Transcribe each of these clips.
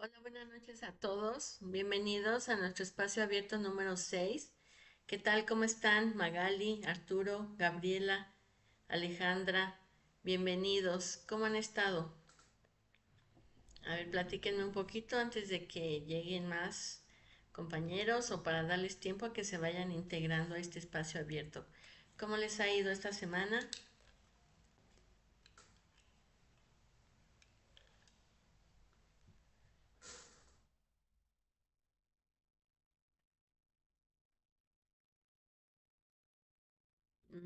Hola, buenas noches a todos. Bienvenidos a nuestro espacio abierto número 6. ¿Qué tal? ¿Cómo están? Magali, Arturo, Gabriela, Alejandra. Bienvenidos. ¿Cómo han estado? A ver, platíquenme un poquito antes de que lleguen más compañeros o para darles tiempo a que se vayan integrando a este espacio abierto. ¿Cómo les ha ido esta semana?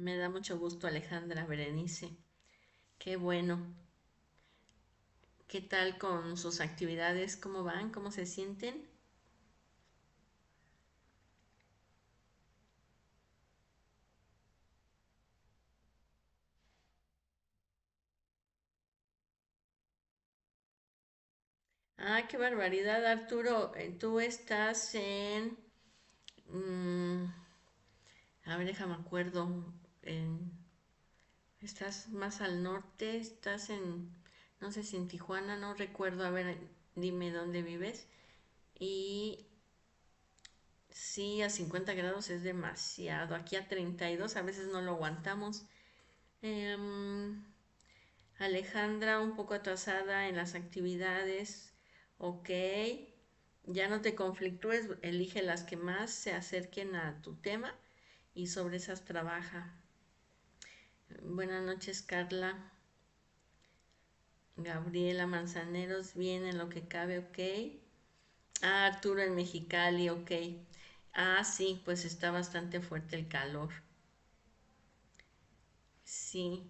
Me da mucho gusto, Alejandra, Berenice. Qué bueno. ¿Qué tal con sus actividades? ¿Cómo van? ¿Cómo se sienten? Ah, qué barbaridad, Arturo. Tú estás en... mm, a ver, déjame acuerdo. en- estás más al norte, estás en... No sé si en Tijuana, no recuerdo. A ver, dime dónde vives. Y sí, a 50 grados es demasiado. Aquí a 32 a veces no lo aguantamos. Em, Alejandra, un poco atrasada en las actividades. Ok. Ya no te conflictúes, elige las que más se acerquen a tu tema y sobre esas trabaja. Buenas noches, Carla. Gabriela Manzaneros, bien en lo que cabe, ok. Ah, Arturo en Mexicali, ok. Ah, sí, pues está bastante fuerte el calor. Sí,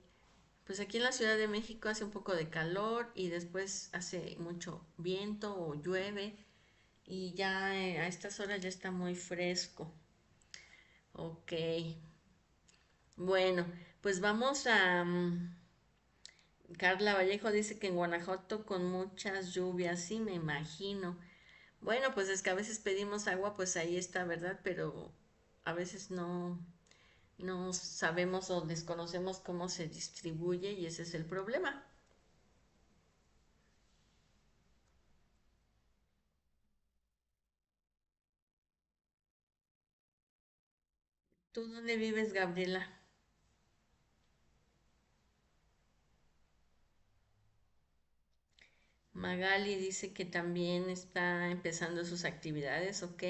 pues aquí en la Ciudad de México hace un poco de calor y después hace mucho viento o llueve y ya a estas horas ya está muy fresco. Ok, bueno, pues vamos a... Carla Vallejo dice que en Guanajuato con muchas lluvias, sí, me imagino. Bueno, pues es que a veces pedimos agua, pues ahí está, ¿verdad? Pero a veces no sabemos o desconocemos cómo se distribuye y ese es el problema. ¿Tú dónde vives, Gabriela? Magali dice que también está empezando sus actividades, ¿ok?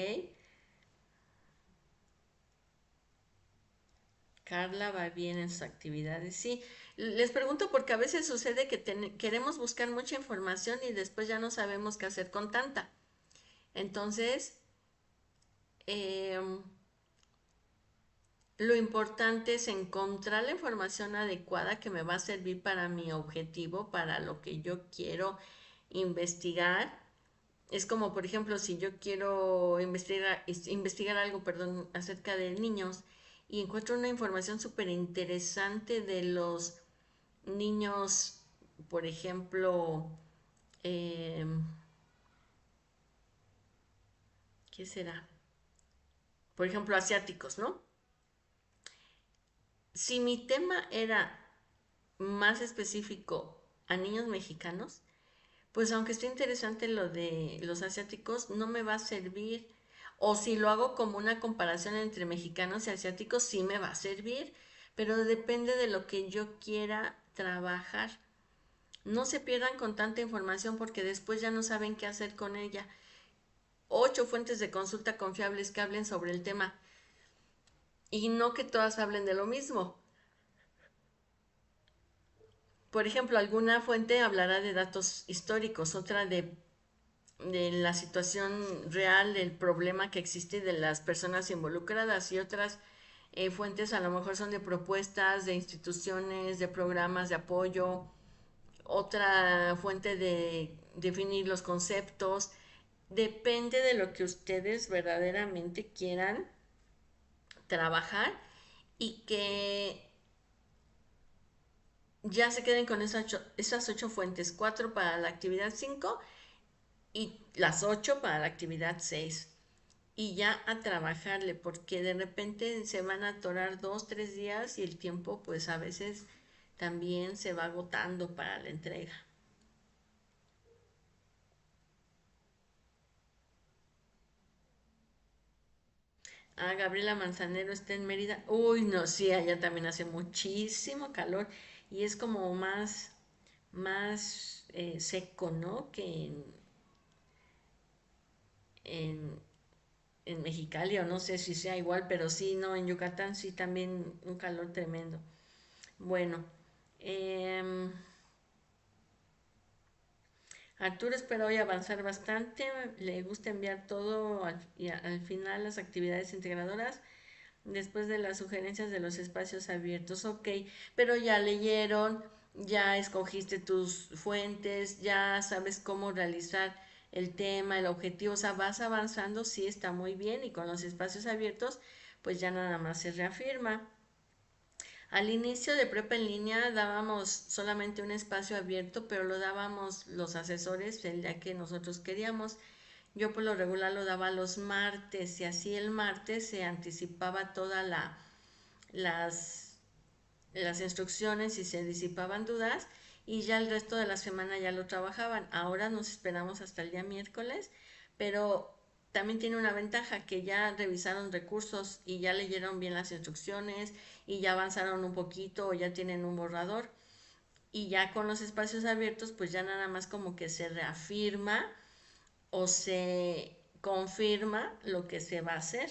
Carla va bien en sus actividades. Sí, les pregunto porque a veces sucede que queremos buscar mucha información y después ya no sabemos qué hacer con tanta. Entonces, em, lo importante es encontrar la información adecuada que me va a servir para mi objetivo, para lo que yo quiero investigar. Es como, por ejemplo, si yo quiero investigar algo, perdón, acerca de niños y encuentro una información súper interesante de los niños, por ejemplo, eh, ¿qué será? Por ejemplo, asiáticos, ¿no? Si mi tema era más específico a niños mexicanos, pues aunque esté interesante lo de los asiáticos, no me va a servir. O si lo hago como una comparación entre mexicanos y asiáticos, sí me va a servir, pero depende de lo que yo quiera trabajar. No se pierdan con tanta información porque después ya no saben qué hacer con ella. 8 fuentes de consulta confiables que hablen sobre el tema y no que todas hablen de lo mismo. Por ejemplo, alguna fuente hablará de datos históricos, otra de la situación real, del problema que existe de las personas involucradas y otras fuentes a lo mejor son de propuestas, de instituciones, de programas de apoyo, otra fuente de definir los conceptos. Depende de lo que ustedes verdaderamente quieran trabajar y que ya se queden con esas 8 fuentes, 4 para la actividad 5 y las 8 para la actividad 6. Y ya a trabajarle, porque de repente se van a atorar 2, 3 días y el tiempo pues a veces también se va agotando para la entrega. Ah, Gabriela Manzanero está en Mérida. Uy, no, sí, allá también hace muchísimo calor y es como más seco, ¿no? Que en, en Mexicali, o no sé si sea igual, pero sí, no, en Yucatán sí también un calor tremendo. Bueno, em, Arturo espera hoy avanzar bastante, le gusta enviar todo y al final las actividades integradoras después de las sugerencias de los espacios abiertos. Ok, pero ya leyeron, ya escogiste tus fuentes, ya sabes cómo realizar el tema, el objetivo, o sea, vas avanzando, sí está muy bien y con los espacios abiertos, pues ya nada más se reafirma. Al inicio de prepa en línea dábamos solamente un espacio abierto, pero lo dábamos los asesores el día que nosotros queríamos. Yo por lo regular lo daba los martes y así el martes se anticipaba toda las, las instrucciones y se disipaban dudas y ya el resto de la semana ya lo trabajaban. Ahora nos esperamos hasta el día miércoles, pero también tiene una ventaja que ya revisaron recursos y ya leyeron bien las instrucciones y ya avanzaron un poquito o ya tienen un borrador y ya con los espacios abiertos pues ya nada más como que se reafirma o se confirma lo que se va a hacer.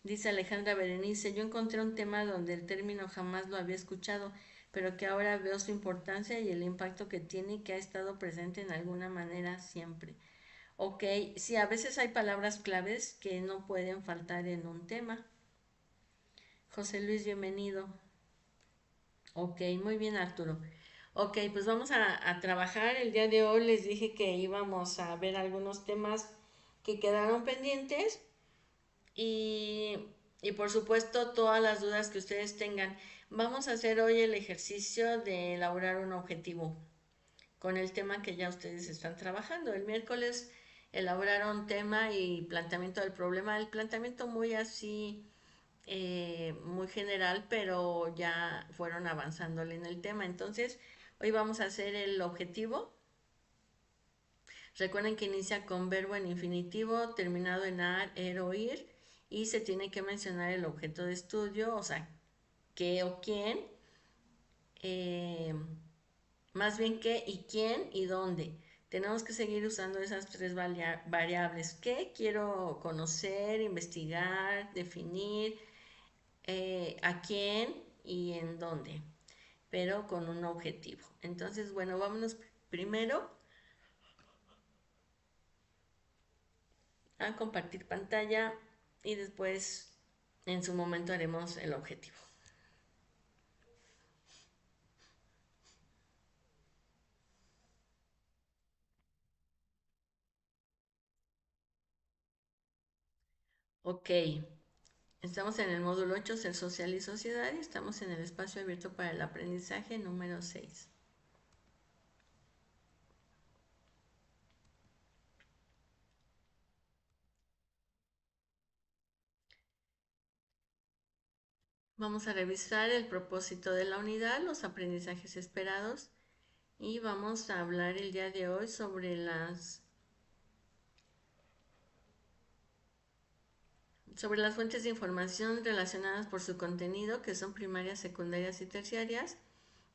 Dice Alejandra Berenice, yo encontré un tema donde el término jamás lo había escuchado, pero que ahora veo su importancia y el impacto que tiene y que ha estado presente en alguna manera siempre. Ok, sí, a veces hay palabras claves que no pueden faltar en un tema. José Luis, bienvenido. Ok, muy bien Arturo. Ok, pues vamos a trabajar. El día de hoy les dije que íbamos a ver algunos temas que quedaron pendientes y, y por supuesto todas las dudas que ustedes tengan. Vamos a hacer hoy el ejercicio de elaborar un objetivo con el tema que ya ustedes están trabajando. El miércoles elaboraron tema y planteamiento del problema. El planteamiento muy así, muy general, pero ya fueron avanzándole en el tema. Entonces, hoy vamos a hacer el objetivo. Recuerden que inicia con verbo en infinitivo, terminado en ar, er o ir, y se tiene que mencionar el objeto de estudio, o sea, qué o quién, eh, más bien qué y quién y dónde. Tenemos que seguir usando esas tres variables. ¿Qué quiero conocer, investigar, definir? ¿A quién y en dónde? Pero con un objetivo. Entonces, bueno, vámonos primero a compartir pantalla y después en su momento haremos el objetivo. Ok, estamos en el módulo 8, Ser Social y Sociedad, y estamos en el espacio abierto para el aprendizaje número 6. Vamos a revisar el propósito de la unidad, los aprendizajes esperados, y vamos a hablar el día de hoy sobre las fuentes de información relacionadas por su contenido, que son primarias, secundarias y terciarias,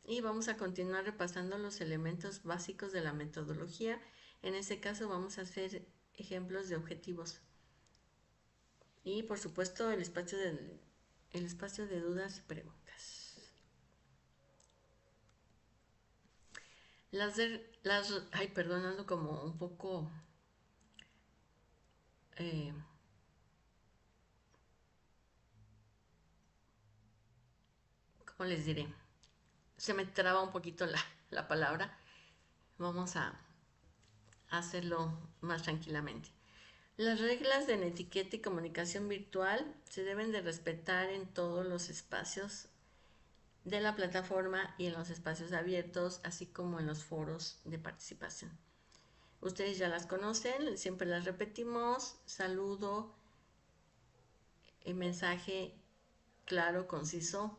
y vamos a continuar repasando los elementos básicos de la metodología. En este caso vamos a hacer ejemplos de objetivos y por supuesto el espacio de dudas y preguntas. Ay, perdón, ando como un poco, eh, ¿cómo les diré? Se me traba un poquito la palabra. Vamos a hacerlo más tranquilamente. Las reglas de etiqueta y comunicación virtual se deben de respetar en todos los espacios de la plataforma y en los espacios abiertos, así como en los foros de participación. Ustedes ya las conocen, siempre las repetimos: saludo, mensaje claro, conciso,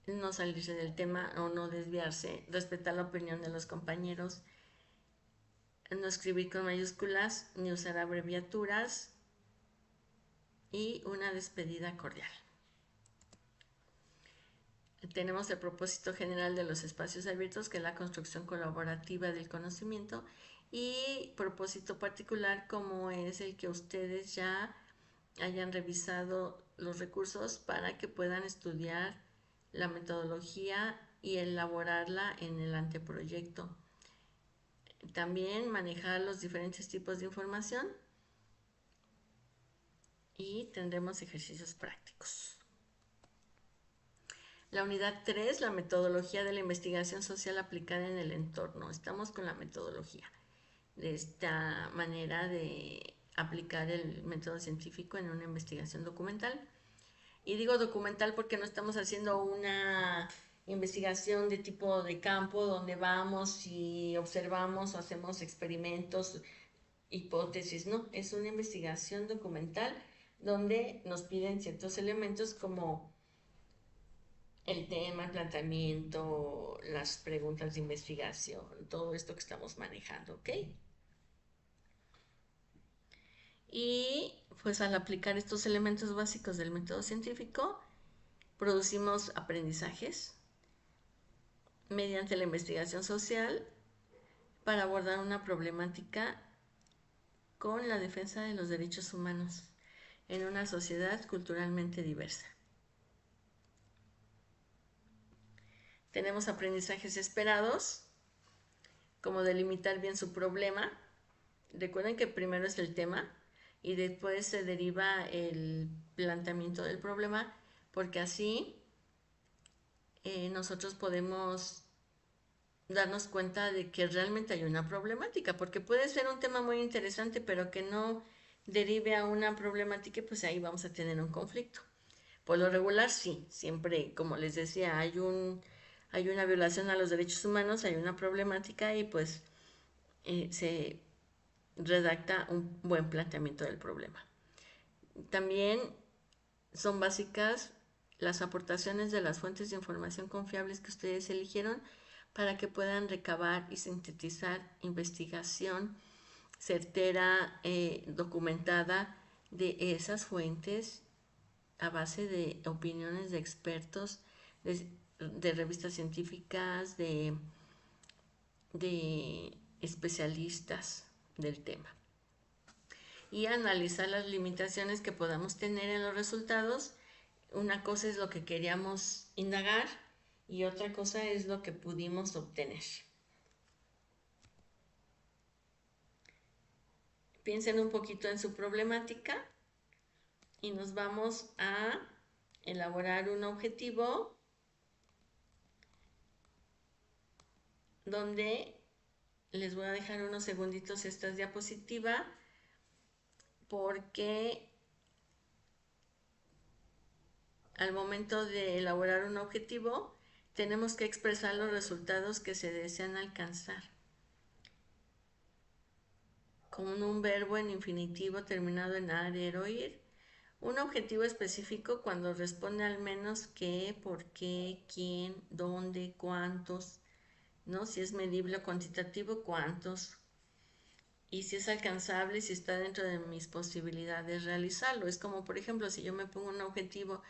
no salirse del tema o no desviarse, respetar la opinión de los compañeros, no escribir con mayúsculas ni usar abreviaturas y una despedida cordial. Tenemos el propósito general de los espacios abiertos, que es la construcción colaborativa del conocimiento, y propósito particular, como es el que ustedes ya hayan revisado los recursos para que puedan estudiar la metodología y elaborarla en el anteproyecto. También manejar los diferentes tipos de información y tendremos ejercicios prácticos. La unidad 3, la metodología de la investigación social aplicada en el entorno. Estamos con la metodología de esta manera de aplicar el método científico en una investigación documental. Y digo documental porque no estamos haciendo una investigación de tipo de campo donde vamos y observamos o hacemos experimentos, hipótesis, no, es una investigación documental donde nos piden ciertos elementos como el tema, el planteamiento, las preguntas de investigación, todo esto que estamos manejando, ¿ok? Y pues al aplicar estos elementos básicos del método científico, producimos aprendizajes mediante la investigación social para abordar una problemática con la defensa de los derechos humanos en una sociedad culturalmente diversa. Tenemos aprendizajes esperados, como delimitar bien su problema. Recuerden que primero es el tema y después se deriva el planteamiento del problema, porque así nosotros podemos darnos cuenta de que realmente hay una problemática, porque puede ser un tema muy interesante, pero que no derive a una problemática, pues ahí vamos a tener un conflicto. Por lo regular, sí, siempre, como les decía, hay una violación a los derechos humanos, hay una problemática y pues se redacta un buen planteamiento del problema. También son básicas las aportaciones de las fuentes de información confiables que ustedes eligieron para que puedan recabar y sintetizar investigación certera, documentada de esas fuentes a base de opiniones de expertos, de revistas científicas, de especialistas del tema. Y analizar las limitaciones que podamos tener en los resultados. Una cosa es lo que queríamos indagar y otra cosa es lo que pudimos obtener. Piensen un poquito en su problemática y nos vamos a elaborar un objetivo donde les voy a dejar unos segunditos esta diapositiva porque al momento de elaborar un objetivo tenemos que expresar los resultados que se desean alcanzar con un verbo en infinitivo terminado en ar, er o ir. Un objetivo específico cuando responde al menos qué, por qué, quién, dónde, cuántos, ¿no? Si es medible o cuantitativo, cuántos. Y si es alcanzable, si está dentro de mis posibilidades realizarlo. Es como, por ejemplo, si yo me pongo un objetivo,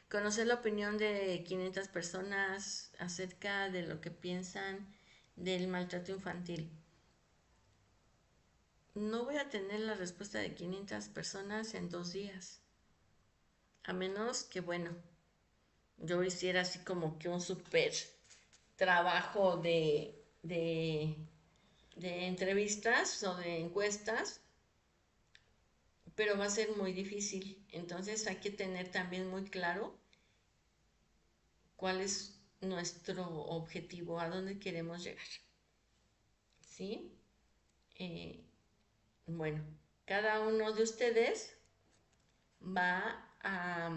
conocer la opinión de 500 personas acerca de lo que piensan del maltrato infantil. No voy a tener la respuesta de 500 personas en 2 días. A menos que, bueno, yo hiciera así como que un súper trabajo de entrevistas o de encuestas, pero va a ser muy difícil. Entonces hay que tener también muy claro cuál es nuestro objetivo, a dónde queremos llegar. ¿Sí? Eh, bueno, cada uno de ustedes va a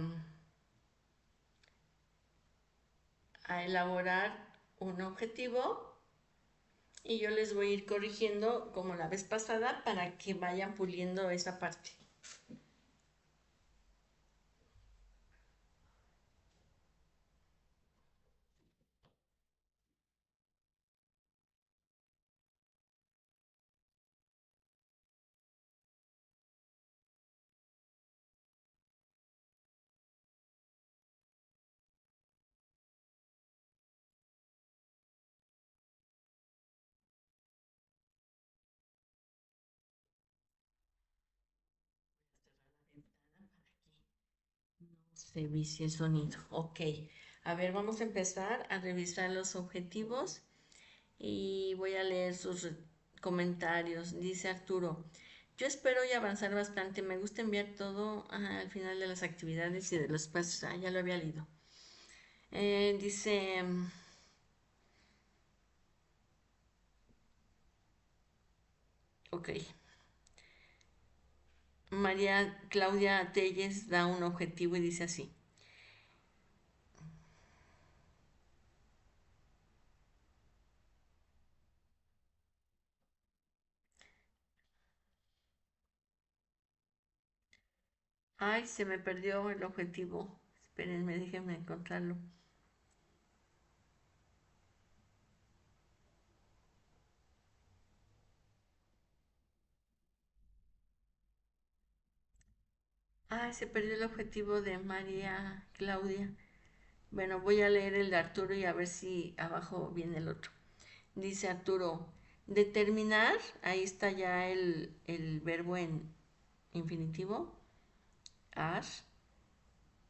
elaborar un objetivo y yo les voy a ir corrigiendo como la vez pasada para que vayan puliendo esa parte. Se vicia el sonido. Ok. A ver, vamos a empezar a revisar los objetivos y voy a leer sus comentarios. Dice Arturo, yo espero y avanzar bastante. Me gusta enviar todo al final de las actividades y de los pasos. Ah, ya lo había leído. Dice, ok. María Claudia Telles da un objetivo y dice así. Ay, se me perdió el objetivo. Espérenme, déjenme encontrarlo. Ay, se perdió el objetivo de María Claudia. Bueno, voy a leer el de Arturo y a ver si abajo viene el otro. Dice Arturo, determinar, ahí está ya el verbo en infinitivo, ar,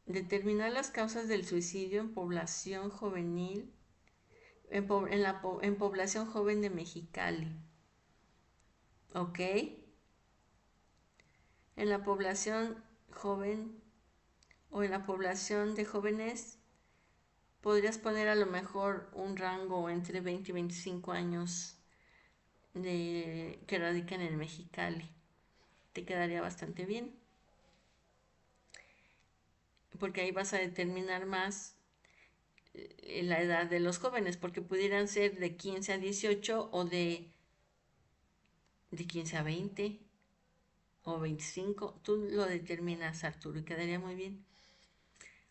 determinar las causas del suicidio en población juvenil, en población joven de Mexicali, ¿ok? En la población joven o en la población de jóvenes podrías poner a lo mejor un rango entre 20 y 25 años que radican en Mexicali. Te quedaría bastante bien, porque ahí vas a determinar más la edad de los jóvenes, porque pudieran ser de 15 a 18 o de 15 a 20 o 25. Tú lo determinas, Arturo, y quedaría muy bien.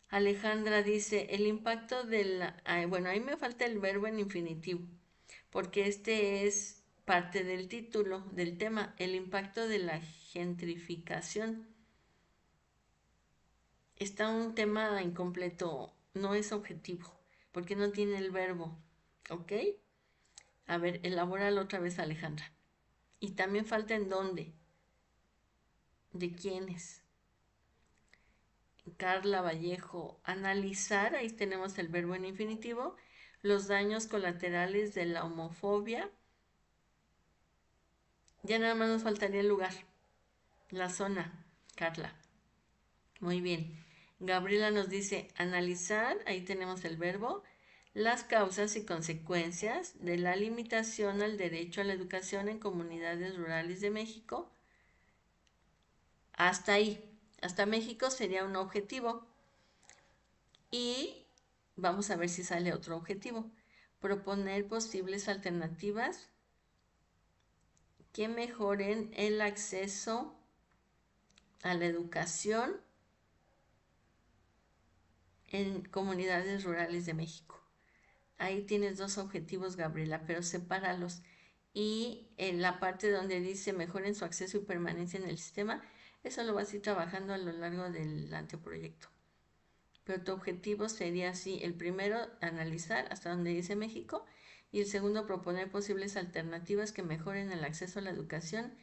Alejandra dice, el impacto de la... bueno, ahí me falta el verbo en infinitivo, porque este es parte del título del tema, el impacto de la gentrificación. Está un tema incompleto, no es objetivo, porque no tiene el verbo, ¿ok? A ver, elabóralo otra vez, Alejandra. Y también falta en dónde, de quiénes. Carla Vallejo, analizar, ahí tenemos el verbo en infinitivo, los daños colaterales de la homofobia. Ya nada más nos faltaría el lugar, la zona, Carla. Muy bien. Gabriela nos dice analizar, ahí tenemos el verbo, las causas y consecuencias de la limitación al derecho a la educación en comunidades rurales de México. Hasta ahí, hasta México sería un objetivo. Y vamos a ver si sale otro objetivo. Proponer posibles alternativas que mejoren el acceso a la educación en comunidades rurales de México. Ahí tienes dos objetivos, Gabriela, pero sepáralos. Y en la parte donde dice mejoren su acceso y permanencia en el sistema, eso lo vas a ir trabajando a lo largo del anteproyecto. Pero tu objetivo sería así, el primero, analizar hasta donde dice México, y el segundo, proponer posibles alternativas que mejoren el acceso a la educación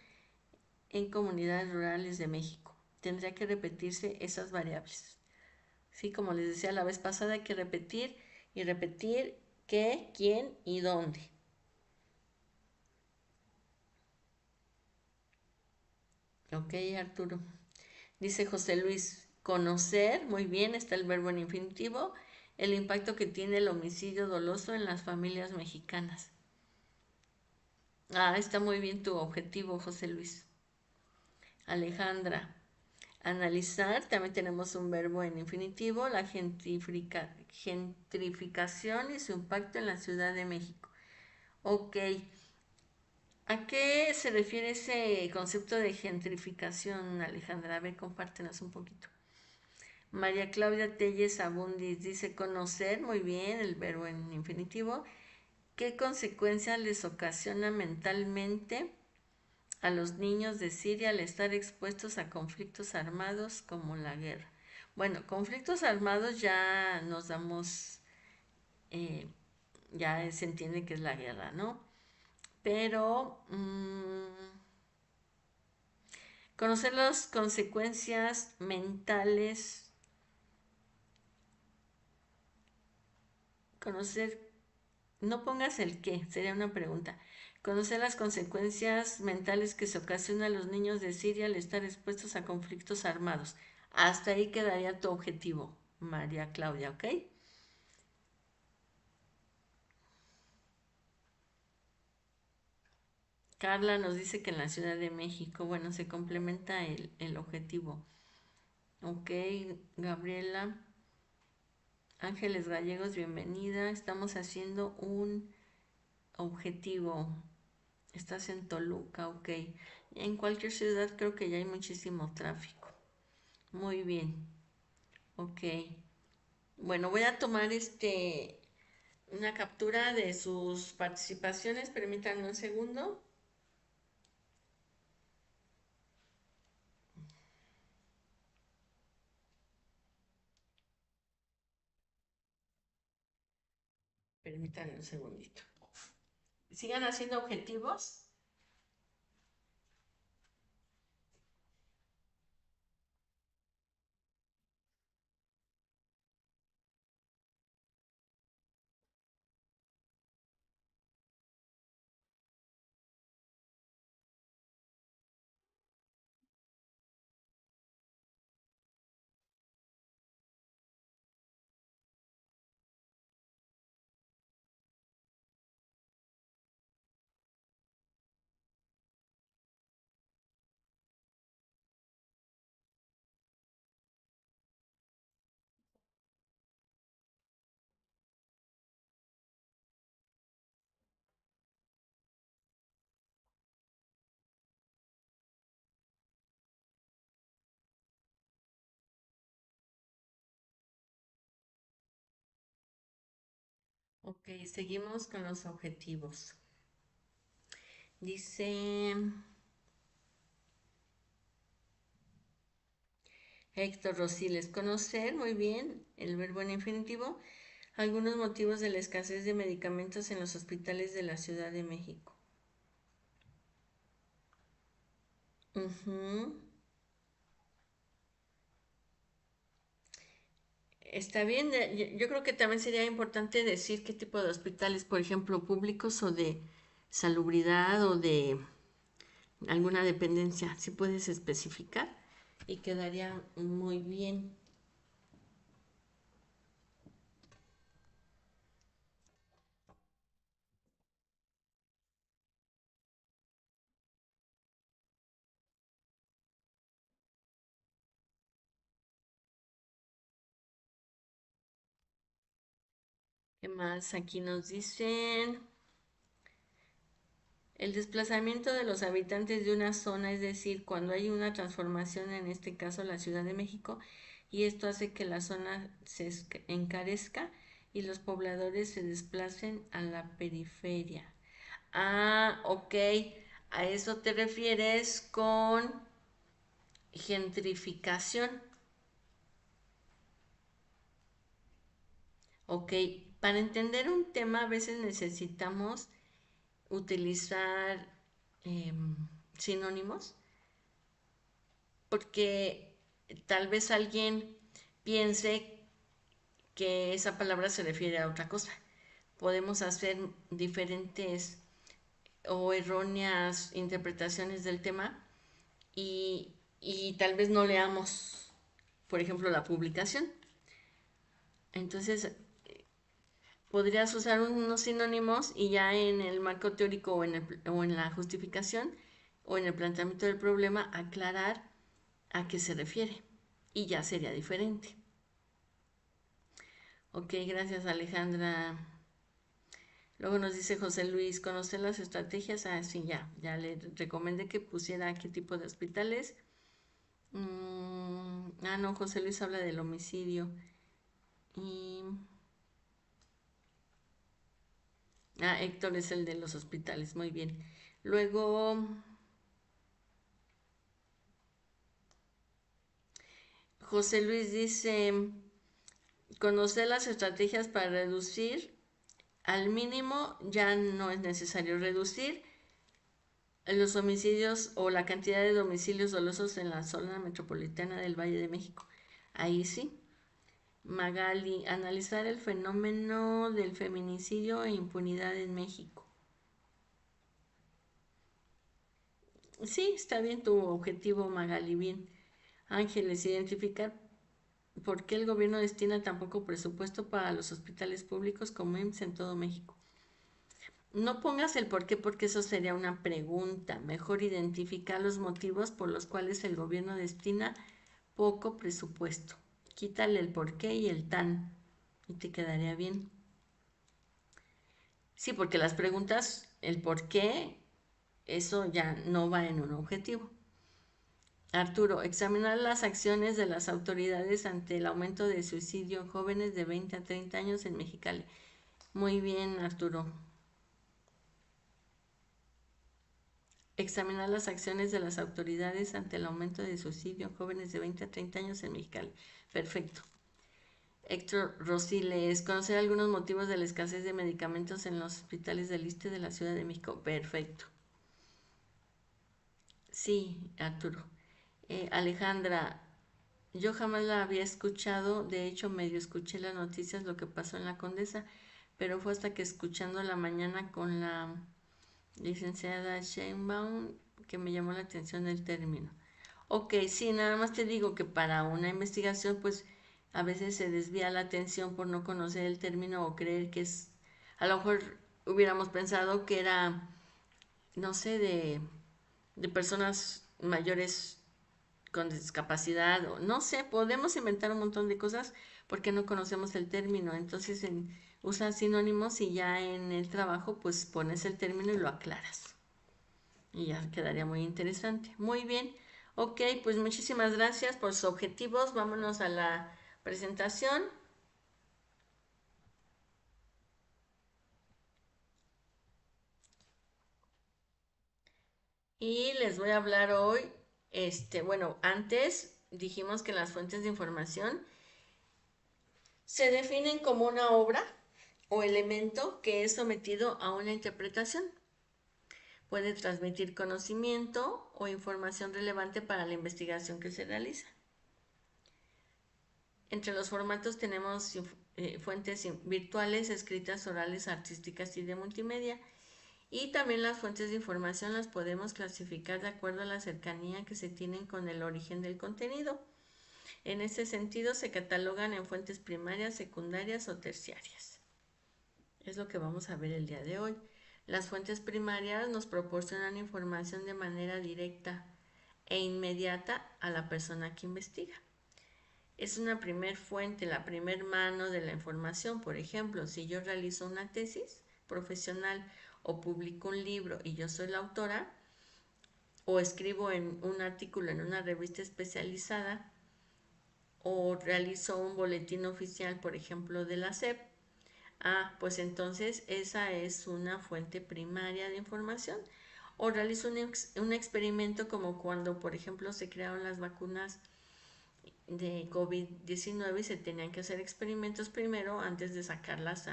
en comunidades rurales de México. Tendría que repetirse esas variables. Sí, como les decía la vez pasada, hay que repetir y repetir qué, quién y dónde. Ok, Arturo. Dice José Luis, conocer, muy bien, está el verbo en infinitivo, el impacto que tiene el homicidio doloso en las familias mexicanas. Ah, está muy bien tu objetivo, José Luis. Alejandra, analizar, también tenemos un verbo en infinitivo, la gentrificación y su impacto en la Ciudad de México. Ok, ¿a qué se refiere ese concepto de gentrificación, Alejandra? A ver, compártenos un poquito. María Claudia Telles Abundis dice conocer, muy bien, el verbo en infinitivo. ¿Qué consecuencias les ocasiona mentalmente a los niños de Siria al estar expuestos a conflictos armados como la guerra? Bueno, conflictos armados ya nos damos, ya se entiende que es la guerra, ¿no? Pero conocer las consecuencias mentales Conocer, no pongas el qué, sería una pregunta. Conocer las consecuencias mentales que se ocasionan a los niños de Siria al estar expuestos a conflictos armados. Hasta ahí quedaría tu objetivo, María Claudia, ¿ok? Carla nos dice que en la Ciudad de México, bueno, se complementa el objetivo. Ok, Gabriela, Ángeles Gallegos, bienvenida. Estamos haciendo un objetivo. Estás en Toluca, ok. En cualquier ciudad creo que ya hay muchísimo tráfico. Muy bien, ok. Bueno, voy a tomar una captura de sus participaciones. Permítanme un segundo. Permítanme un segundito. Sigan haciendo objetivos. Ok, seguimos con los objetivos. Dice Héctor Rosiles, conocer muy bien el verbo en infinitivo, algunos motivos de la escasez de medicamentos en los hospitales de la Ciudad de México. Ujú. Está bien, yo creo que también sería importante decir qué tipo de hospitales, por ejemplo, públicos o de salubridad o de alguna dependencia, si puedes especificar y quedaría muy bien. ¿Qué más? Aquí nos dicen el desplazamiento de los habitantes de una zona, es decir, cuando hay una transformación, en este caso la Ciudad de México, y esto hace que la zona se encarezca y los pobladores se desplacen a la periferia. Ah, ok. A eso te refieres con gentrificación. Ok. Para entender un tema a veces necesitamos utilizar em, sinónimos porque tal vez alguien piense que esa palabra se refiere a otra cosa. Podemos hacer diferentes o erróneas interpretaciones del tema y tal vez no leamos, por ejemplo, la publicación. Entonces, podrías usar unos sinónimos y ya en el marco teórico o en la justificación o en el planteamiento del problema aclarar a qué se refiere y ya sería diferente. Ok, gracias Alejandra. Luego nos dice José Luis, ¿conocer las estrategias? Ah, sí, ya le recomendé que pusiera qué tipo de hospitales. No, José Luis habla del homicidio. Y, Héctor es el de los hospitales, muy bien. Luego, José Luis dice, conocer las estrategias para reducir al mínimo, ya no es necesario reducir los homicidios o la cantidad de domicilios dolosos en la zona metropolitana del Valle de México. Ahí sí. Magali, analizar el fenómeno del feminicidio e impunidad en México. Sí, está bien tu objetivo, Magali, bien. Ángeles, identificar por qué el gobierno destina tan poco presupuesto para los hospitales públicos como IMSS en todo México. No pongas el por qué porque eso sería una pregunta. Mejor identificar los motivos por los cuales el gobierno destina poco presupuesto. Quítale el por qué y el tan y te quedaría bien. Sí, porque las preguntas, el por qué, eso ya no va en un objetivo. Arturo, examinar las acciones de las autoridades ante el aumento de suicidio en jóvenes de 20 a 30 años en Mexicali. Muy bien, Arturo. Examinar las acciones de las autoridades ante el aumento de suicidio en jóvenes de 20 a 30 años en Mexicali. Perfecto. Héctor Rosiles, conocer algunos motivos de la escasez de medicamentos en los hospitales del Iste de la Ciudad de México. Perfecto. Sí, Arturo. Alejandra, yo jamás la había escuchado, de hecho medio escuché las noticias, lo que pasó en la Condesa, pero fue hasta que escuchando la mañana con la licenciada Sheinbaum que me llamó la atención el término. Ok, sí, nada más te digo que para una investigación pues a veces se desvía la atención por no conocer el término o creer que es, a lo mejor hubiéramos pensado que era, no sé, de personas mayores con discapacidad, o no sé, podemos inventar un montón de cosas porque no conocemos el término. Entonces, usa sinónimos y ya en el trabajo, pues pones el término y lo aclaras. Y ya quedaría muy interesante. Muy bien. Ok, pues muchísimas gracias por sus objetivos. Vámonos a la presentación. Y les voy a hablar hoy, bueno, antes dijimos que las fuentes de información se definen como una obra o elemento que es sometido a una interpretación. Puede transmitir conocimiento o información relevante para la investigación que se realiza. Entre los formatos tenemos fuentes virtuales, escritas, orales, artísticas y de multimedia. Y también las fuentes de información las podemos clasificar de acuerdo a la cercanía que se tienen con el origen del contenido. En ese sentido se catalogan en fuentes primarias, secundarias o terciarias. Es lo que vamos a ver el día de hoy. Las fuentes primarias nos proporcionan información de manera directa e inmediata a la persona que investiga. Es una primer fuente, la primer mano de la información. Por ejemplo, si yo realizo una tesis profesional o publico un libro y yo soy la autora, o escribo en un artículo en una revista especializada, o realizo un boletín oficial, por ejemplo, de la SEP, pues entonces esa es una fuente primaria de información. O realizo un experimento como cuando, por ejemplo, se crearon las vacunas de COVID-19 y se tenían que hacer experimentos primero antes de sacarlas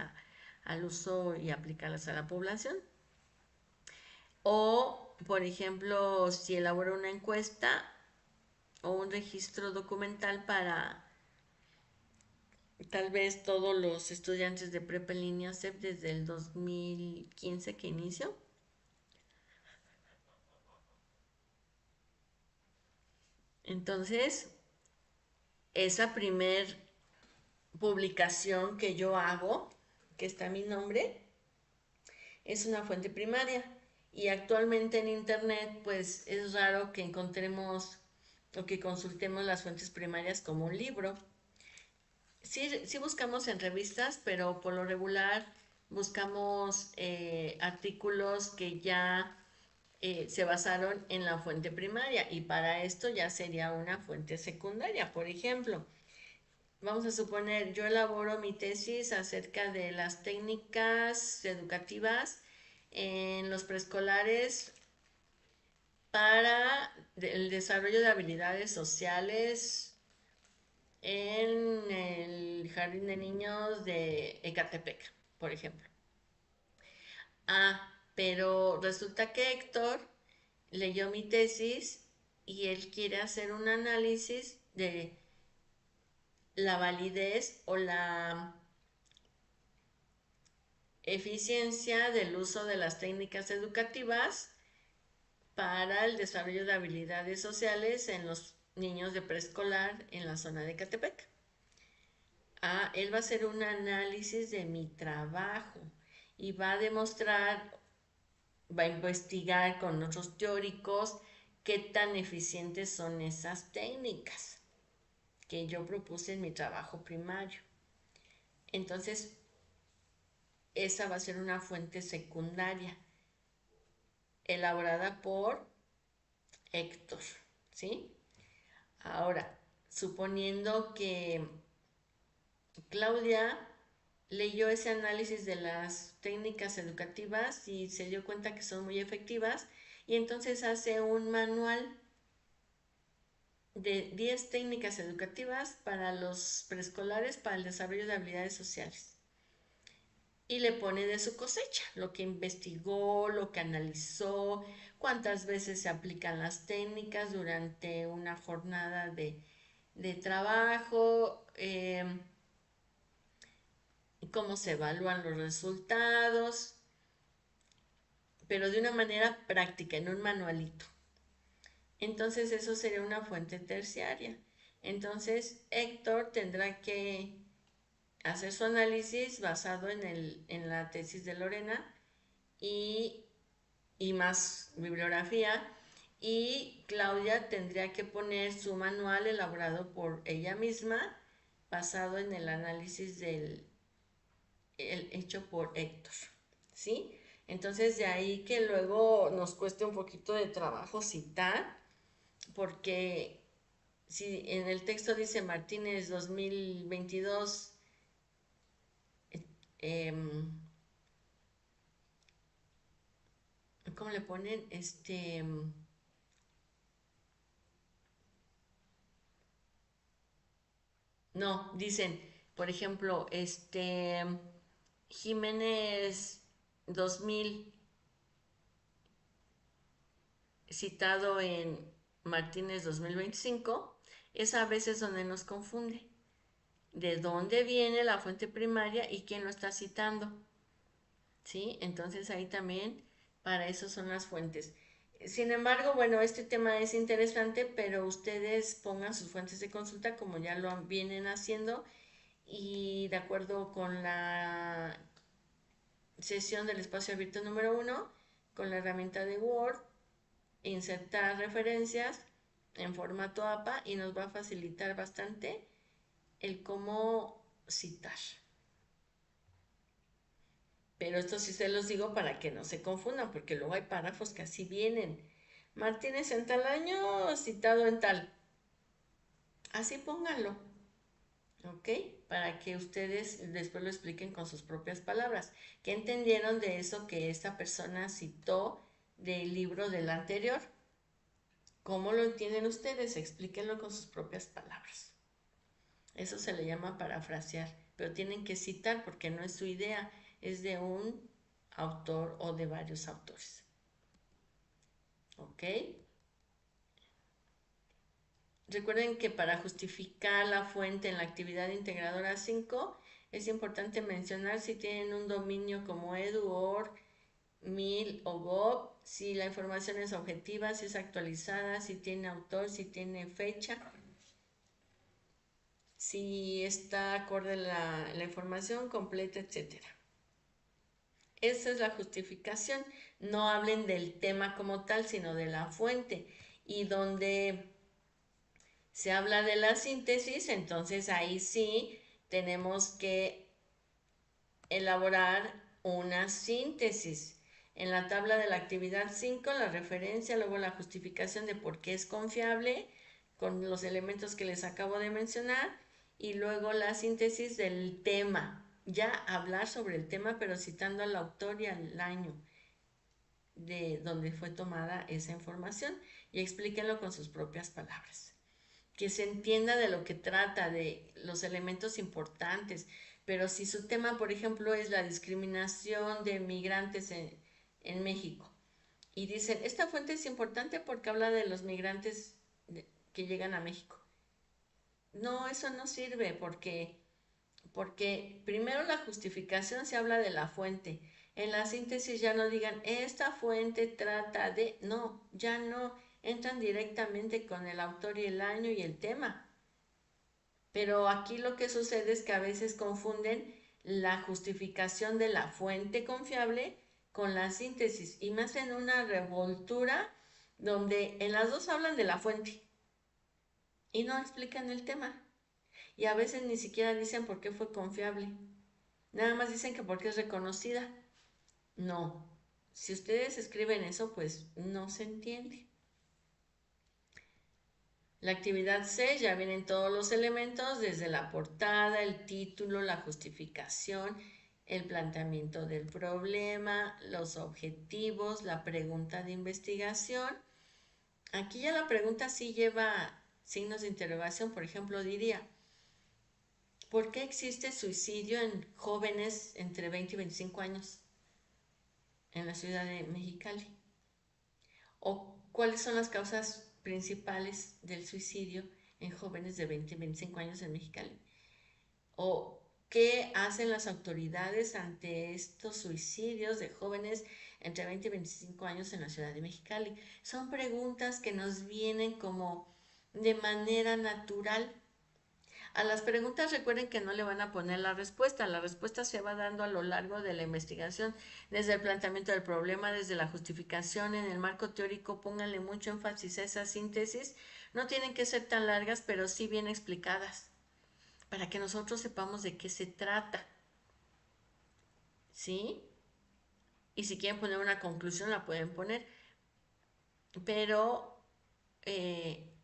al uso y aplicarlas a la población. O, por ejemplo, si elaboro una encuesta o un registro documental para tal vez todos los estudiantes de prepa en línea SEP desde el 2015 que inició. Entonces, esa primer publicación que yo hago, que está mi nombre, es una fuente primaria. Y actualmente en Internet, pues es raro que encontremos o que consultemos las fuentes primarias como un libro. Sí buscamos en revistas, pero por lo regular buscamos artículos que ya se basaron en la fuente primaria y para esto ya sería una fuente secundaria. Por ejemplo, vamos a suponer, yo elaboro mi tesis acerca de las técnicas educativas en los preescolares para el desarrollo de habilidades sociales en el jardín de niños de Ecatepec, por ejemplo. Pero resulta que Héctor leyó mi tesis y él quiere hacer un análisis de la validez o la eficiencia del uso de las técnicas educativas para el desarrollo de habilidades sociales en los niños de preescolar en la zona de Catepec. Él va a hacer un análisis de mi trabajo y va a demostrar, va a investigar con otros teóricos qué tan eficientes son esas técnicas que yo propuse en mi trabajo primario. Entonces, esa va a ser una fuente secundaria elaborada por Héctor, ¿sí? Ahora, suponiendo que Claudia leyó ese análisis de las técnicas educativas y se dio cuenta que son muy efectivas y entonces hace un manual de 10 técnicas educativas para los preescolares para el desarrollo de habilidades sociales. Y le pone de su cosecha, lo que investigó, lo que analizó, cuántas veces se aplican las técnicas durante una jornada de trabajo, cómo se evalúan los resultados, pero de una manera práctica, en un manualito. Entonces eso sería una fuente terciaria. Entonces Héctor tendrá que hacer su análisis basado en la tesis de Lorena y, y más bibliografía. Y Claudia tendría que poner su manual elaborado por ella misma, basado en el análisis hecho por Héctor, ¿sí? Entonces de ahí que luego nos cueste un poquito de trabajo citar, porque si en el texto dice Martínez 2022, eh, ¿cómo le ponen? No, dicen, por ejemplo, Jiménez 2000 citado en Martínez 2025, es a veces donde nos confunde. ¿De dónde viene la fuente primaria y quién lo está citando? ¿Sí? Entonces ahí también para eso son las fuentes. Sin embargo, bueno, este tema es interesante, pero ustedes pongan sus fuentes de consulta como ya lo vienen haciendo y de acuerdo con la sesión del espacio abierto número 1, con la herramienta de Word, insertar referencias en formato APA y nos va a facilitar bastante el cómo citar. Pero esto sí se los digo para que no se confundan, porque luego hay párrafos que así vienen. Martínez en tal año, citado en tal. Así pónganlo, ¿ok? Para que ustedes después lo expliquen con sus propias palabras. ¿Qué entendieron de eso que esta persona citó del libro del anterior? ¿Cómo lo entienden ustedes? Explíquenlo con sus propias palabras. Eso se le llama parafrasear, pero tienen que citar porque no es su idea, es de un autor o de varios autores. ¿Ok? Recuerden que para justificar la fuente en la actividad integradora 5 es importante mencionar si tienen un dominio como edu, org, mil o gov, si la información es objetiva, si es actualizada, si tiene autor, si tiene fecha, si está acorde la información completa, etcétera. Esa es la justificación. No hablen del tema como tal, sino de la fuente. Y donde se habla de la síntesis, entonces ahí sí tenemos que elaborar una síntesis. En la tabla de la actividad 5, la referencia, luego la justificación de por qué es confiable, con los elementos que les acabo de mencionar, y luego la síntesis del tema. Ya hablar sobre el tema, pero citando al autor y al año de donde fue tomada esa información y explíquenlo con sus propias palabras. Que se entienda de lo que trata, de los elementos importantes. Pero si su tema, por ejemplo, es la discriminación de migrantes en México, y dicen, esta fuente es importante porque habla de los migrantes que llegan a México. no, eso no sirve porque primero la justificación se habla de la fuente. En la síntesis ya no digan, esta fuente trata de, no, ya no entran directamente con el autor y el año y el tema. Pero aquí lo que sucede es que a veces confunden la justificación de la fuente confiable con la síntesis y me hacen una revoltura donde en las dos hablan de la fuente y no explican el tema. Y a veces ni siquiera dicen por qué fue confiable. Nada más dicen que porque es reconocida. No. Si ustedes escriben eso, pues no se entiende. La actividad C ya vienen todos los elementos, desde la portada, el título, la justificación, el planteamiento del problema, los objetivos, la pregunta de investigación. Aquí ya la pregunta sí lleva signos de interrogación. Por ejemplo, diría, ¿por qué existe suicidio en jóvenes entre 20 y 25 años en la ciudad de Mexicali? ¿O cuáles son las causas principales del suicidio en jóvenes de 20 y 25 años en Mexicali? ¿O qué hacen las autoridades ante estos suicidios de jóvenes entre 20 y 25 años en la ciudad de Mexicali? Son preguntas que nos vienen como de manera natural. A las preguntas recuerden que no le van a poner la respuesta se va dando a lo largo de la investigación, desde el planteamiento del problema, desde la justificación, en el marco teórico, pónganle mucho énfasis a esa síntesis, no tienen que ser tan largas, pero sí bien explicadas, para que nosotros sepamos de qué se trata, ¿sí? Y si quieren poner una conclusión, la pueden poner, pero eh,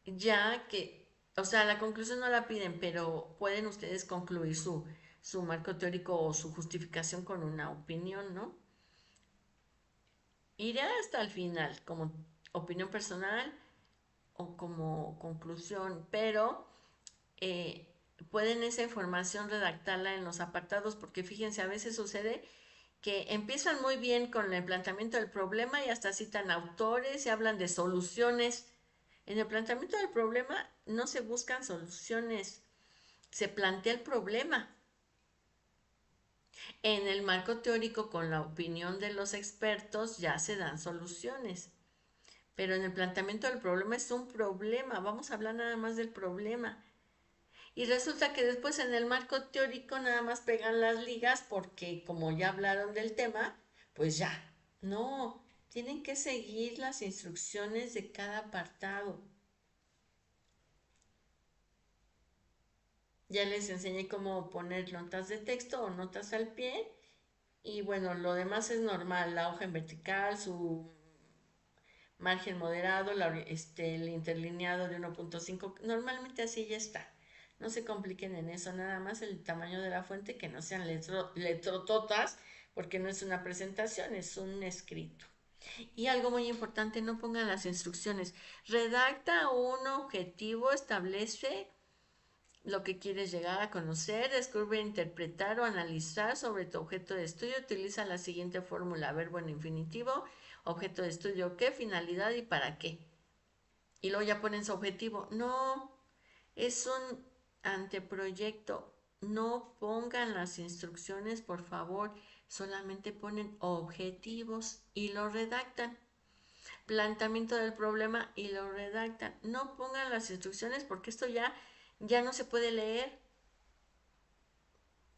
ya que, o sea, la conclusión no la piden, pero pueden ustedes concluir su marco teórico o su justificación con una opinión, ¿no? Iré hasta el final como opinión personal o como conclusión, pero eh, pueden esa información redactarla en los apartados porque fíjense, a veces sucede que empiezan muy bien con el planteamiento del problema y hasta citan autores y hablan de soluciones. En el planteamiento del problema no se buscan soluciones, se plantea el problema. En el marco teórico, con la opinión de los expertos, ya se dan soluciones. Pero en el planteamiento del problema es un problema, vamos a hablar nada más del problema. Y resulta que después en el marco teórico nada más pegan las ligas porque como ya hablaron del tema, pues ya. No, tienen que seguir las instrucciones de cada apartado. Ya les enseñé cómo poner notas de texto o notas al pie. Y bueno, lo demás es normal, la hoja en vertical, su margen moderado, el interlineado de 1.5, normalmente así ya está. No se compliquen en eso, nada más el tamaño de la fuente, que no sean letrototas, porque no es una presentación, es un escrito. Y algo muy importante, no pongan las instrucciones. Redacta un objetivo, establece lo que quieres llegar a conocer, descubre, interpretar o analizar sobre tu objeto de estudio. Utiliza la siguiente fórmula: verbo en infinitivo, objeto de estudio, qué, finalidad y para qué. Y luego ya ponen su objetivo. No, es un anteproyecto. No pongan las instrucciones, por favor. Solamente ponen objetivos y lo redactan. Planteamiento del problema y lo redactan. No pongan las instrucciones porque esto ya no se puede leer.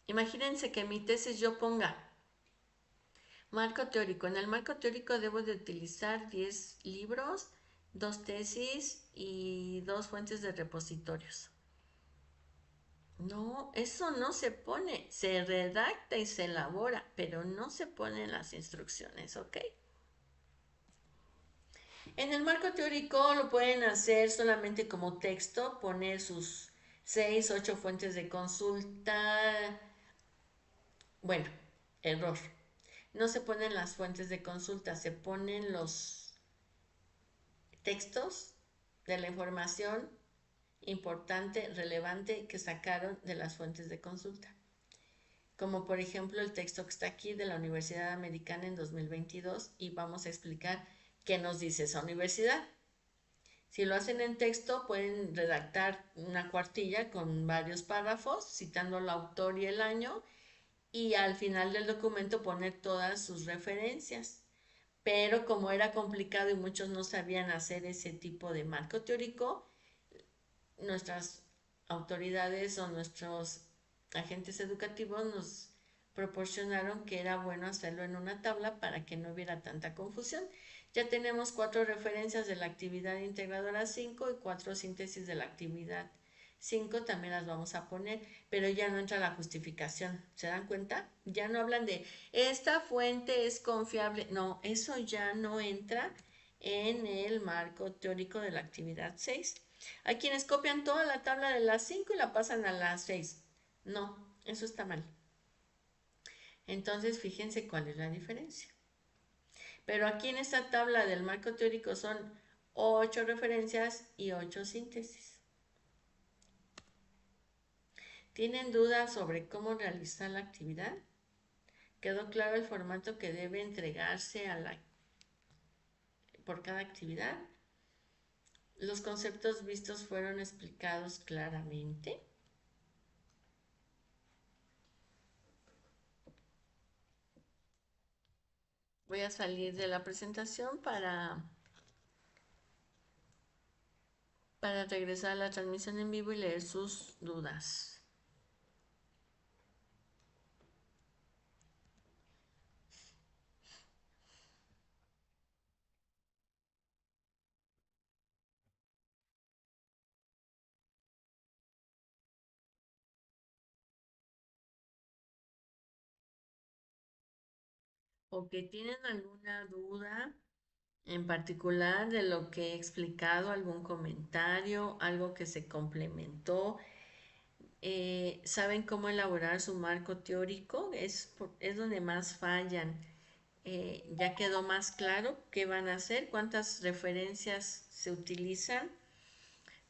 Imagínense que en mi tesis yo ponga marco teórico. En el marco teórico debo de utilizar 10 libros, 2 tesis y 2 fuentes de repositorios. No, eso no se pone. Se redacta y se elabora, pero no se ponen las instrucciones, ¿ok? En el marco teórico lo pueden hacer solamente como texto, poner sus 6, 8 fuentes de consulta. Bueno, error. No se ponen las fuentes de consulta, se ponen los textos de la información importante, relevante que sacaron de las fuentes de consulta. Como por ejemplo el texto que está aquí de la Universidad Americana en 2022 y vamos a explicar qué nos dice esa universidad. Si lo hacen en texto, pueden redactar una cuartilla con varios párrafos, citando el autor y el año, y al final del documento poner todas sus referencias. Pero como era complicado y muchos no sabían hacer ese tipo de marco teórico, nuestras autoridades o nuestros agentes educativos nos proporcionaron que era bueno hacerlo en una tabla para que no hubiera tanta confusión. Ya tenemos 4 referencias de la actividad integradora 5 y 4 síntesis de la actividad 5, también las vamos a poner, pero ya no entra la justificación. ¿Se dan cuenta? Ya no hablan de esta fuente es confiable. No, eso ya no entra en el marco teórico de la actividad 6. Hay quienes copian toda la tabla de las 5 y la pasan a las 6. No, eso está mal. Entonces, fíjense cuál es la diferencia. Pero aquí en esta tabla del marco teórico son 8 referencias y 8 síntesis. ¿Tienen dudas sobre cómo realizar la actividad? ¿Quedó claro el formato que debe entregarse por cada actividad? ¿Los conceptos vistos fueron explicados claramente? Voy a salir de la presentación para regresar a la transmisión en vivo y leer sus dudas. O que tienen alguna duda en particular de lo que he explicado, algún comentario, algo que se complementó, saben cómo elaborar su marco teórico, es donde más fallan. Ya quedó más claro qué van a hacer, cuántas referencias se utilizan.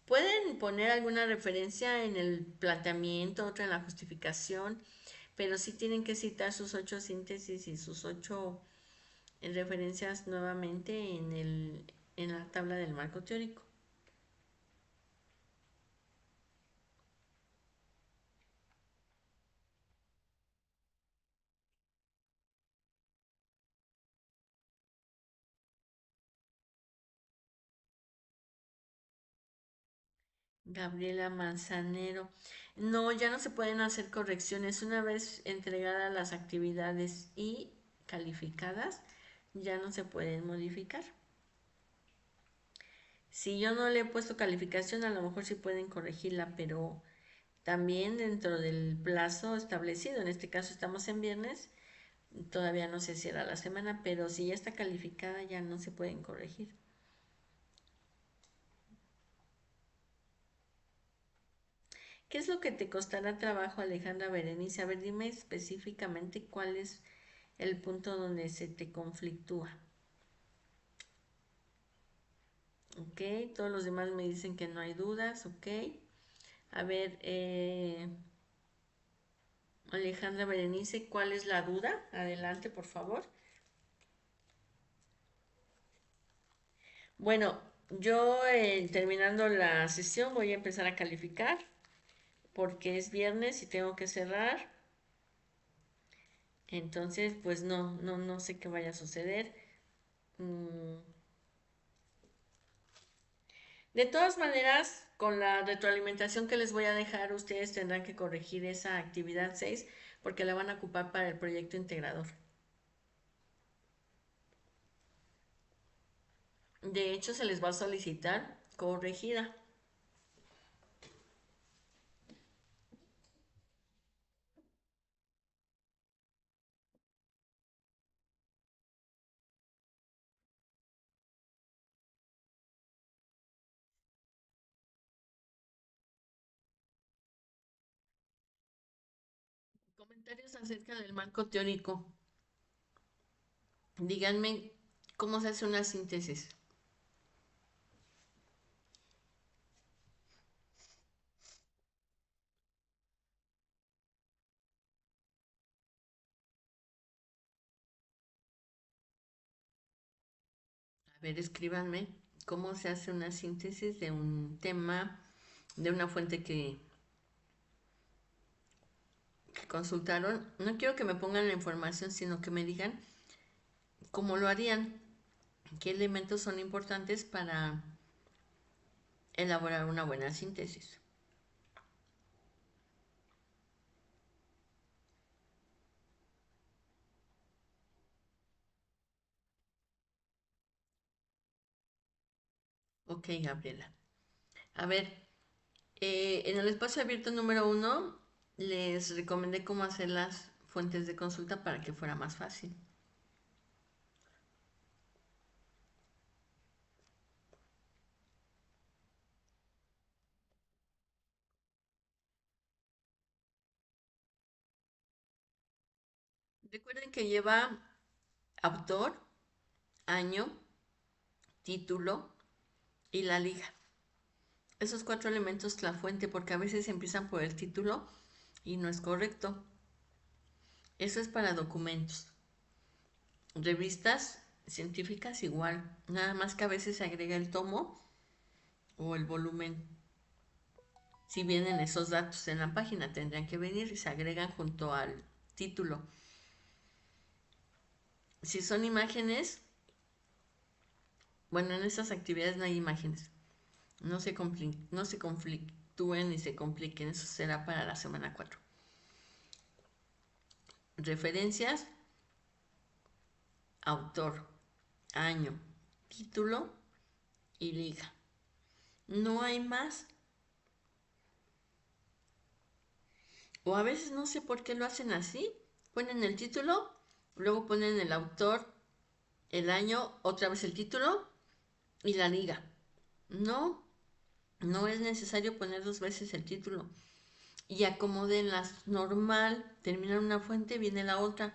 Pueden poner alguna referencia en el planteamiento, otra en la justificación, pero sí tienen que citar sus 8 síntesis y sus 8 referencias nuevamente en la tabla del marco teórico. Gabriela Manzanero. No, ya no se pueden hacer correcciones. Una vez entregadas las actividades y calificadas, ya no se pueden modificar. Si yo no le he puesto calificación, a lo mejor sí pueden corregirla, pero también dentro del plazo establecido. En este caso estamos en viernes, todavía no se cierra la semana, pero si ya está calificada ya no se pueden corregir. ¿Qué es lo que te costará trabajo, Alejandra Berenice? A ver, dime específicamente cuál es el punto donde se te conflictúa. Ok, todos los demás me dicen que no hay dudas, ok. A ver, Alejandra Berenice, ¿cuál es la duda? Adelante, por favor. Bueno, yo terminando la sesión voy a empezar a calificar porque es viernes y tengo que cerrar. Entonces, pues no sé qué vaya a suceder. Mm, De todas maneras, con la retroalimentación que les voy a dejar, ustedes tendrán que corregir esa actividad 6 porque la van a ocupar para el proyecto integrador. De hecho, se les va a solicitar corregida. Comentarios acerca del marco teórico. Díganme cómo se hace una síntesis. A ver, escríbanme cómo se hace una síntesis de un tema, de una fuente que consultaron. No quiero que me pongan la información, sino que me digan cómo lo harían, qué elementos son importantes para elaborar una buena síntesis. Ok, Gabriela. A ver, en el espacio abierto número 1 les recomendé cómo hacer las fuentes de consulta para que fuera más fácil. Recuerden que lleva autor, año, título y la liga. Esos 4 elementos la fuente, porque a veces empiezan por el título y no es correcto. Eso es para documentos. Revistas científicas igual, nada más que a veces se agrega el tomo o el volumen. Si vienen esos datos en la página, tendrían que venir y se agregan junto al título. Si son imágenes, bueno, en estas actividades no hay imágenes. No se conflictúen ni se compliquen, eso será para la semana 4. Referencias, autor, año, título y liga. No hay más. O a veces no sé por qué lo hacen así. Ponen el título, luego ponen el autor, el año, otra vez el título y la liga. No, no es necesario poner 2 veces el título. Y acomódenlas normal, terminan una fuente, viene la otra.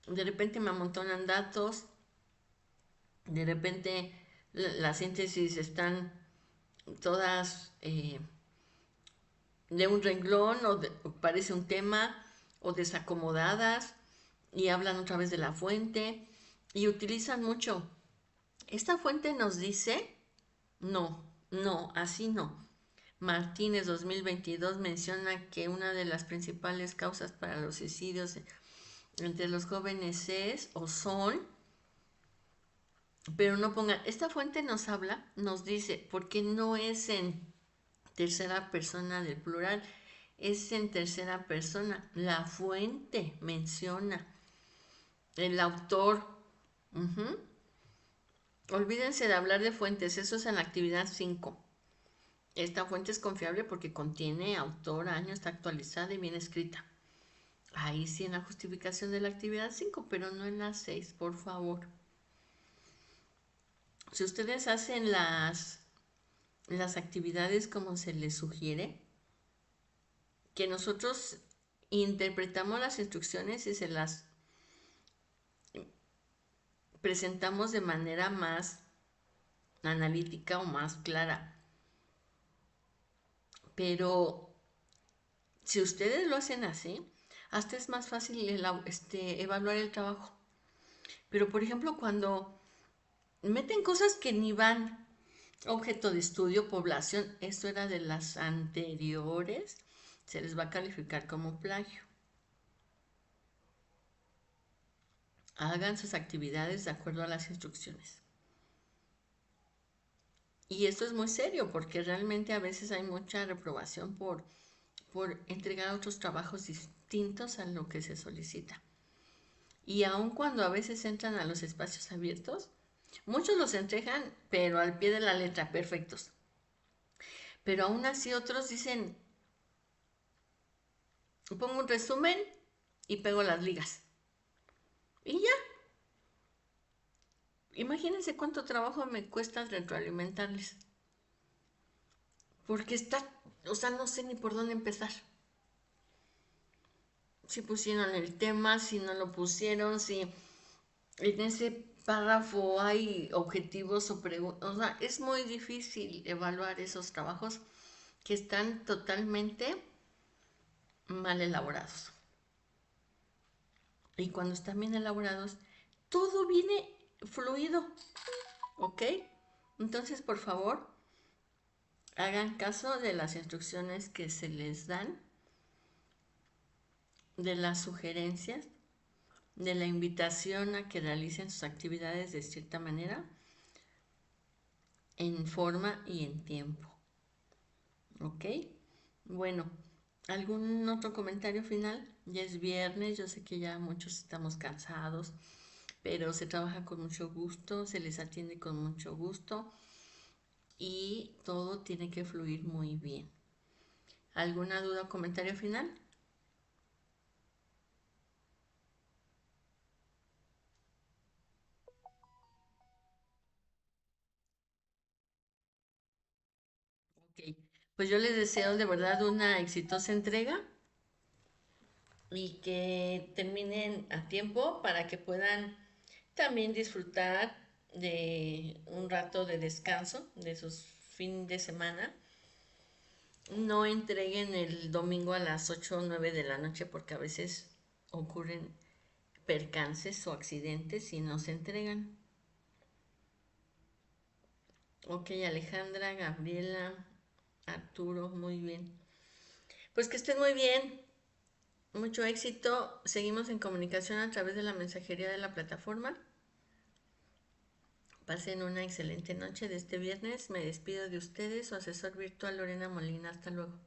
De repente me amontonan datos, de repente las síntesis están todas de un renglón o parece un tema o desacomodadas y hablan otra vez de la fuente y utilizan mucho. Esta fuente nos dice, no, no, así no. Martínez 2022 menciona que una de las principales causas para los suicidios entre los jóvenes es o son, pero no pongan, esta fuente nos habla, nos dice, porque no es en tercera persona del plural, es en tercera persona. La fuente menciona, el autor. Uh-huh. Olvídense de hablar de fuentes, eso es en la actividad 5. Esta fuente es confiable porque contiene autor, año, está actualizada y bien escrita. Ahí sí en la justificación de la actividad 5, pero no en la 6, por favor. Si ustedes hacen las actividades como se les sugiere, que nosotros interpretamos las instrucciones y se las presentamos de manera más analítica o más clara. Pero si ustedes lo hacen así, hasta es más fácil evaluar el trabajo. Pero por ejemplo, cuando meten cosas que ni van, objeto de estudio, población, esto era de las anteriores, se les va a calificar como plagio. Hagan sus actividades de acuerdo a las instrucciones. Y esto es muy serio porque realmente a veces hay mucha reprobación por entregar otros trabajos distintos a lo que se solicita. Y aun cuando a veces entran a los espacios abiertos, muchos los entregan, pero al pie de la letra, perfectos. Pero aún así otros dicen, pongo un resumen y pego las ligas. Y ya. Imagínense cuánto trabajo me cuesta retroalimentarles. Porque o sea, no sé ni por dónde empezar. Si pusieron el tema, si no lo pusieron, si en ese párrafo hay objetivos o preguntas. O sea, es muy difícil evaluar esos trabajos que están totalmente mal elaborados. Y cuando están bien elaborados, todo viene fluido, ¿ok? Entonces, por favor, hagan caso de las instrucciones que se les dan, de las sugerencias, de la invitación a que realicen sus actividades de cierta manera, en forma y en tiempo. ¿Ok? Bueno, ¿algún otro comentario final? Ya es viernes, yo sé que ya muchos estamos cansados, pero se trabaja con mucho gusto, se les atiende con mucho gusto y todo tiene que fluir muy bien. ¿Alguna duda o comentario final? Ok, pues yo les deseo de verdad una exitosa entrega y que terminen a tiempo para que puedan también disfrutar de un rato de descanso de sus fines de semana. No entreguen el domingo a las 8 o 9 de la noche porque a veces ocurren percances o accidentes y no se entregan. Ok, Alejandra, Gabriela, Arturo, muy bien. Pues que estén muy bien, mucho éxito. Seguimos en comunicación a través de la mensajería de la plataforma. Pasen una excelente noche de este viernes. Me despido de ustedes, su asesor virtual Lorena Molina. Hasta luego.